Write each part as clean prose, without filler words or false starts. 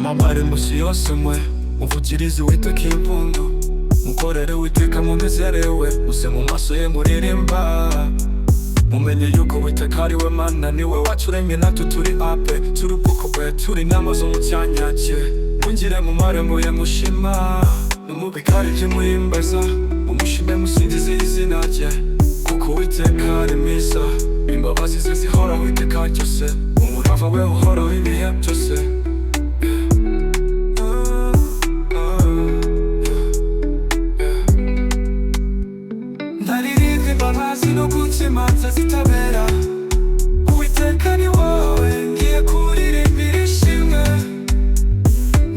Mabare musi yose mwe muvugirize Uwiteka impundu, mukorere Uwiteka munezerewe, muse mu maso ye muririmba. Mumenye yuko Uwiteka ari we Mana, niwe waturemye natwe turi ape, turi ubwoko bwe, turi intama zo mu cyanya cye. Mwinjire mu marembo ye mushima, no mu bikari bye muhimbaza, mumushime musingize izina rye, kuko Uwiteka ari mwiza, imbabazi ze zihoraho iteka ryose, umurava we uhoraho ibihe byose. Ndaririmba imbabazi no guca imanza zitabera, Uwiteka ni wowe ngiye kuririmbira ishimwe.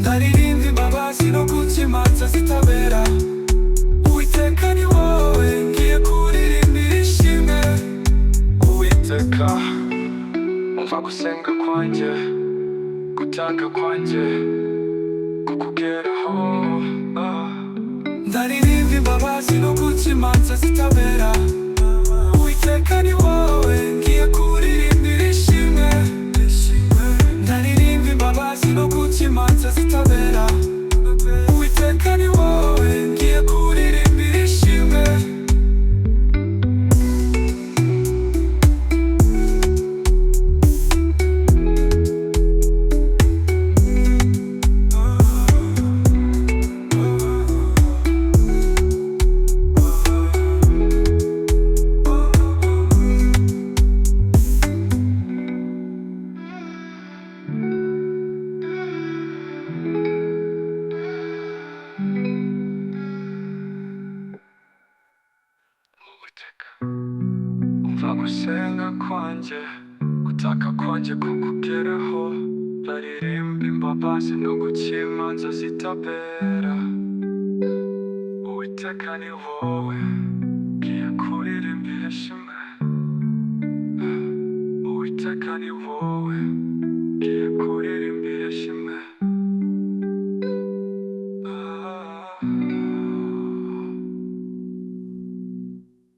Ndaririmba imbabazi no guca imanza zitabera, Uwiteka ni wowe ngiye kuririmbira ishimwe. Uwiteka umva gusenga kwanjye, gutaka kwanjye kukugeraho. Ndaririmba imbabazi no guca imanza zitabera, Uwiteka ni wowe ngiye kuririmbira ishimwe. Ndaririmba imbabazi no guca imanza zitabera, Uwiteka ni wowe ngiye kuririmbira ishimwe. Umva gusenga kwanjye, gutaka kwanjye kukugeraho. Ndaririmba imbabazi no guca imanza zitabera, Uwiteka ni wowe ngiye kuririmbira ishimwe. Uwiteka ni wowe ngiye kuririmbira